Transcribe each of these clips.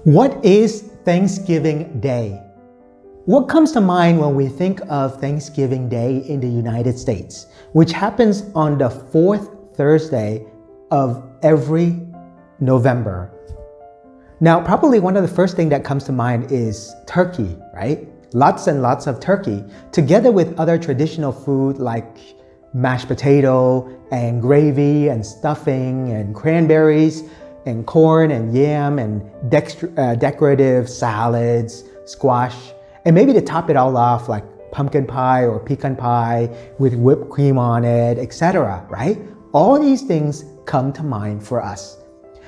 What is Thanksgiving Day? What comes to mind when we think of Thanksgiving Day in the United States, which happens on the fourth Thursday of every November? Now, probably one of the first things that comes to mind is turkey, right? Lots and lots of turkey, together with other traditional food like mashed potato and gravy and stuffing and cranberries and corn and yam and decorative salads, squash, and maybe to top it all off like pumpkin pie or pecan pie with whipped cream on it, etc., right? All these things come to mind for us.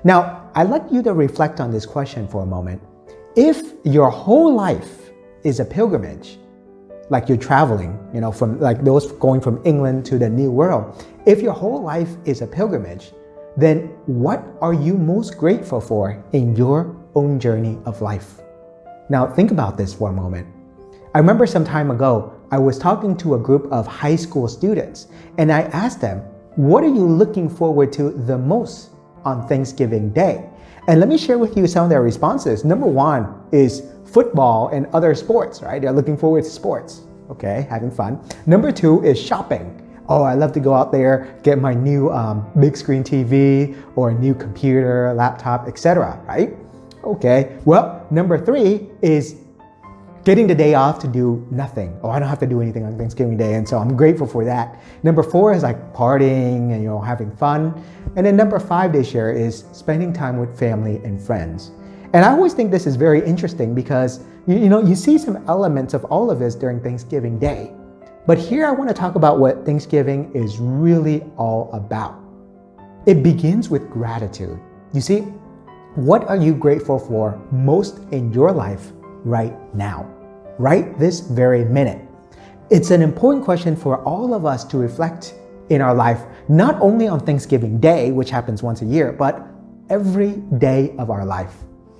Now, I'd like you to reflect on this question for a moment. If your whole life is a pilgrimage, like you're traveling, from like those going from England to the New World, if your whole life is a pilgrimage, then what are you most grateful for in your own journey of life? Now, think about this for a moment. I remember some time ago, I was talking to a group of high school students, and I asked them, what are you looking forward to the most on Thanksgiving Day? And let me share with you some of their responses. Number one is football and other sports, right? They're looking forward to sports, okay, having fun. Number two is shopping. Oh, I love to go out there, get my new big screen TV or a new computer, laptop, etc., right? Okay, well, number three is getting the day off to do nothing. Oh, I don't have to do anything on Thanksgiving Day, and so I'm grateful for that. Number four is like partying and having fun. And then number five they share is spending time with family and friends. And I always think this is very interesting because you see some elements of all of this during Thanksgiving Day. But here I want to talk about what Thanksgiving is really all about. It begins with gratitude. You see, what are you grateful for most in your life right now, right this very minute? It's an important question for all of us to reflect in our life, not only on Thanksgiving Day, which happens once a year, but every day of our life,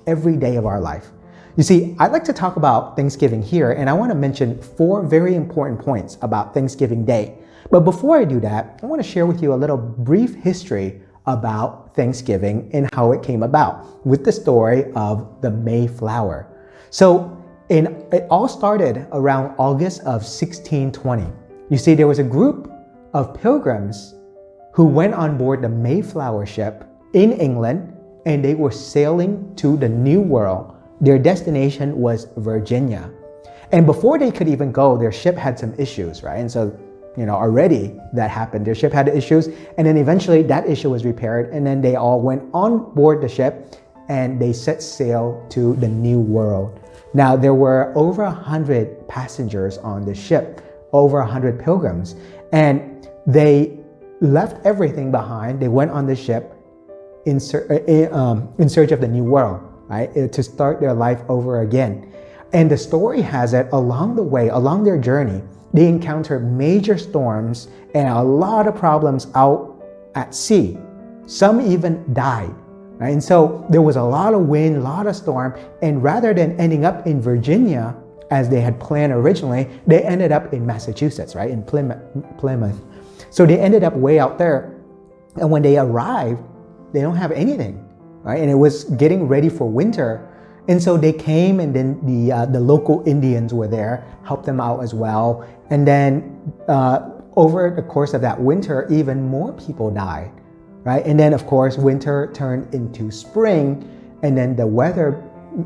every day of our life. You see, I'd like to talk about Thanksgiving here, and I want to mention four very important points about Thanksgiving Day. But before I do that, I want to share with you a little brief history about Thanksgiving and how it came about with the story of the Mayflower. So it all started around August of 1620. You see, there was a group of pilgrims who went on board the Mayflower ship in England, and they were sailing to the New World. Their destination was Virginia. And before they could even go, their ship had some issues, right? And so, already that happened. Their ship had issues, and then eventually that issue was repaired, and then they all went on board the ship and they set sail to the New World. Now, there were over 100 passengers on the ship, over 100 pilgrims, and they left everything behind. They went on the ship in search of the New World, right? To start their life over again. And the story has it along the way, along their journey, they encountered major storms and a lot of problems out at sea. Some even died, right? And so there was a lot of wind, a lot of storm, and rather than ending up in Virginia as they had planned originally, they ended up in Massachusetts, right? In Plymouth. So they ended up way out there. And when they arrived, they don't have anything, right? And it was getting ready for winter. And so they came, and then the local Indians were there, helped them out as well. And then over the course of that winter, even more people died, right? And then of course, winter turned into spring, and then the weather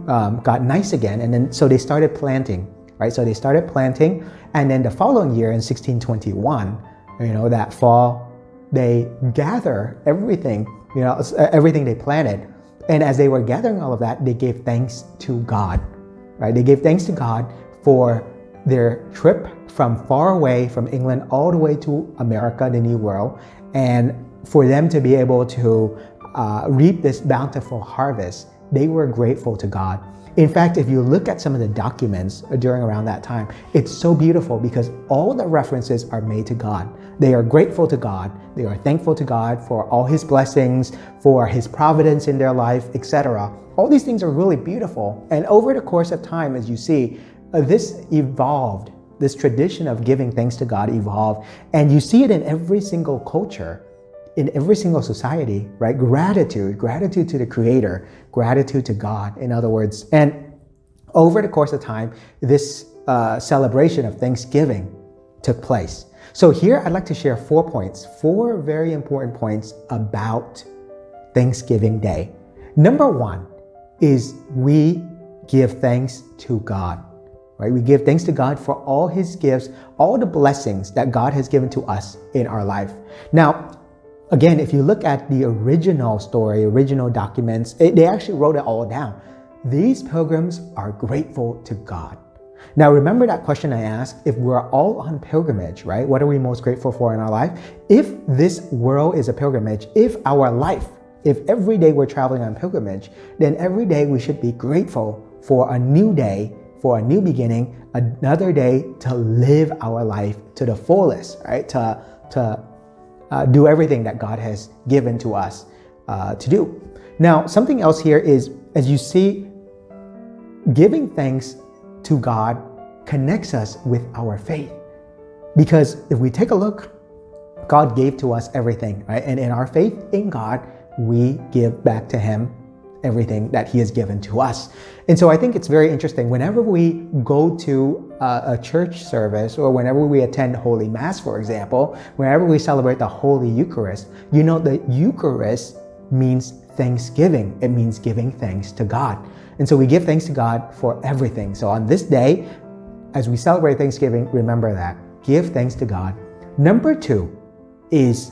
got nice again. And then so they started planting, right? So they started planting, and then the following year in 1621, that fall, they gather everything, everything they planted. And as they were gathering all of that, they gave thanks to God, right? They gave thanks to God for their trip from far away from England all the way to America, the New World, and for them to be able to reap this bountiful harvest. They were grateful to God. In fact, if you look at some of the documents during around that time, it's so beautiful because all the references are made to God. They are grateful to God. They are thankful to God for all His blessings, for His providence in their life, etc. All these things are really beautiful. And over the course of time, as you see, this evolved. This tradition of giving thanks to God evolved. And you see it in every single culture. in every single society, right? Gratitude to the Creator, gratitude to God, in other words. And over the course of time, this celebration of Thanksgiving took place. So here I'd like to share 4 points, 4 very important points about Thanksgiving Day. Number 1 is we give thanks to God, right? We give thanks to God for all His gifts, all the blessings that God has given to us in our life. Now, again, if you look at the original story, original documents, they actually wrote it all down. These pilgrims are grateful to God. Now, remember that question I asked, if we're all on pilgrimage, right? What are we most grateful for in our life? If this world is a pilgrimage, if our life, if every day we're traveling on pilgrimage, then every day we should be grateful for a new day, for a new beginning, another day to live our life to the fullest, right? To do everything that God has given to us to do. Now, something else here is, as you see, giving thanks to God connects us with our faith. Because if we take a look, God gave to us everything, right? And in our faith in God, we give back to Him everything that He has given to us. And so I think it's very interesting. Whenever we go to a church service, or whenever we attend Holy Mass, for example, whenever we celebrate the Holy Eucharist, you know, the Eucharist means thanksgiving. It means giving thanks to God. And so we give thanks to God for everything. So on this day, as we celebrate Thanksgiving, remember that. Give thanks to God. Number 2 is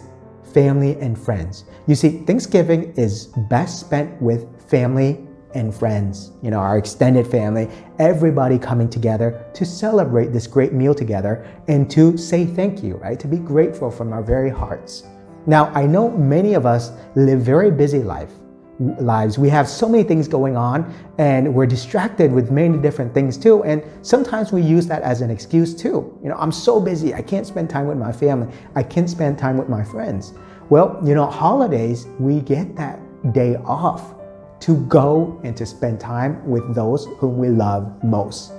family and friends. You see, Thanksgiving is best spent with family and friends, you know, our extended family, everybody coming together to celebrate this great meal together and to say thank you, right? To be grateful from our very hearts. Now, I know many of us live very busy lives. We have so many things going on and we're distracted with many different things too. And sometimes we use that as an excuse too. You know, I'm so busy, I can't spend time with my family. I can't spend time with my friends. Well, you know, holidays, we get that day off to go and to spend time with those whom we love most,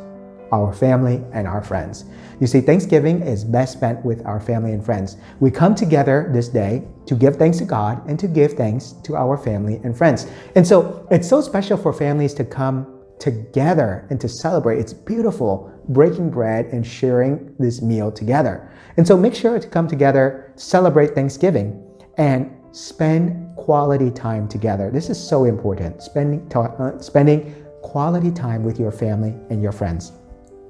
our family and our friends. You see, Thanksgiving is best spent with our family and friends. We come together this day to give thanks to God and to give thanks to our family and friends. And so it's so special for families to come together and to celebrate. It's beautiful breaking bread and sharing this meal together. And so make sure to come together, celebrate Thanksgiving, and spend quality time together. This is so important, spending quality time with your family and your friends.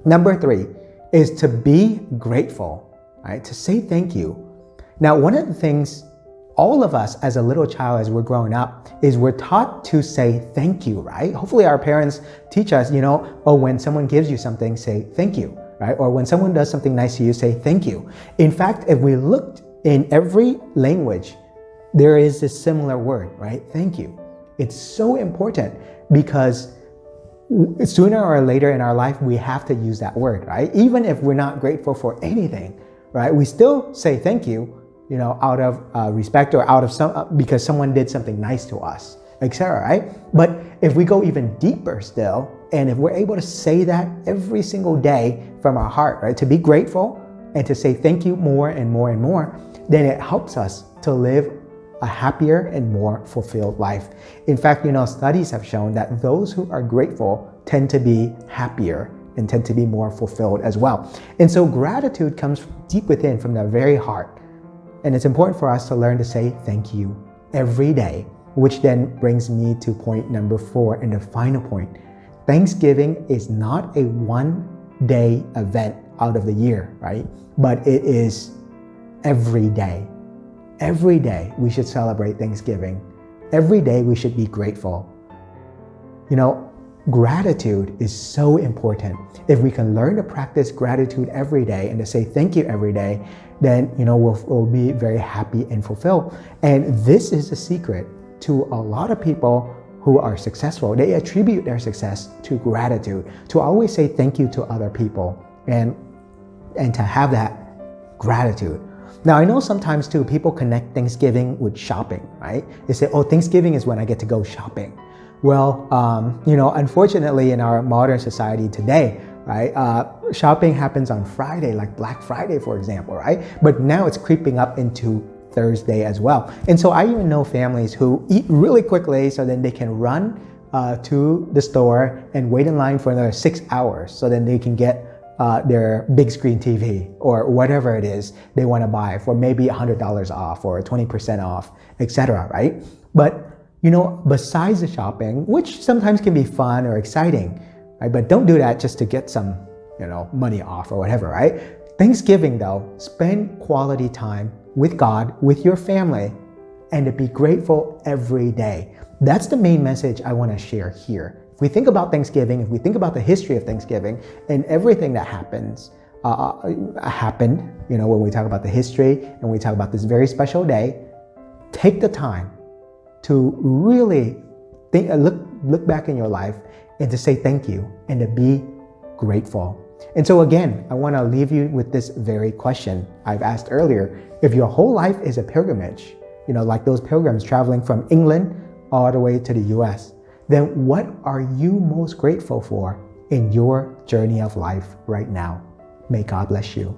Number 3 is to be grateful, right? To say thank you. Now, one of the things all of us as a little child, as we're growing up, is we're taught to say thank you, right? Hopefully our parents teach us, you know, oh, when someone gives you something, say thank you, right? Or when someone does something nice to you, say thank you. In fact, if we looked in every language, there is a similar word, right? Thank you. It's so important because sooner or later in our life, we have to use that word, right? Even if we're not grateful for anything, right? We still say thank you, you know, out of respect or out of because someone did something nice to us, etc., right? But if we go even deeper still, and if we're able to say that every single day from our heart, right? To be grateful and to say thank you more and more and more, then it helps us to live a happier and more fulfilled life. In fact, you know, studies have shown that those who are grateful tend to be happier and tend to be more fulfilled as well. And so gratitude comes deep within from the very heart. And it's important for us to learn to say thank you every day, which then brings me to point number 4 and the final point. Thanksgiving is not a one-day event out of the year, right? But it is every day. Every day we should celebrate Thanksgiving. Every day we should be grateful. You know, gratitude is so important. If we can learn to practice gratitude every day and to say thank you every day, then, you know, we'll be very happy and fulfilled. And this is the secret to a lot of people who are successful. They attribute their success to gratitude, to always say thank you to other people and to have that gratitude. Now, I know sometimes too, people connect Thanksgiving with shopping, right? They say, oh, Thanksgiving is when I get to go shopping. Well, you know, unfortunately in our modern society today, right, shopping happens on Friday, like Black Friday, for example, right? But now it's creeping up into Thursday as well. And so I even know families who eat really quickly so then they can run to the store and wait in line for another 6 hours so then they can get their big screen TV or whatever it is they want to buy for maybe $100 off or 20% off, etc. Right? But besides the shopping, which sometimes can be fun or exciting, right? But don't do that just to get some, money off or whatever, right? Thanksgiving though, spend quality time with God, with your family, and to be grateful every day. That's the main message I want to share here. If we think about Thanksgiving, if we think about the history of Thanksgiving and everything that happened, when we talk about the history and we talk about this very special day, take the time to really look back in your life and to say thank you and to be grateful. And so again, I want to leave you with this very question I've asked earlier. If your whole life is a pilgrimage, like those pilgrims traveling from England all the way to the US, then what are you most grateful for in your journey of life right now? May God bless you.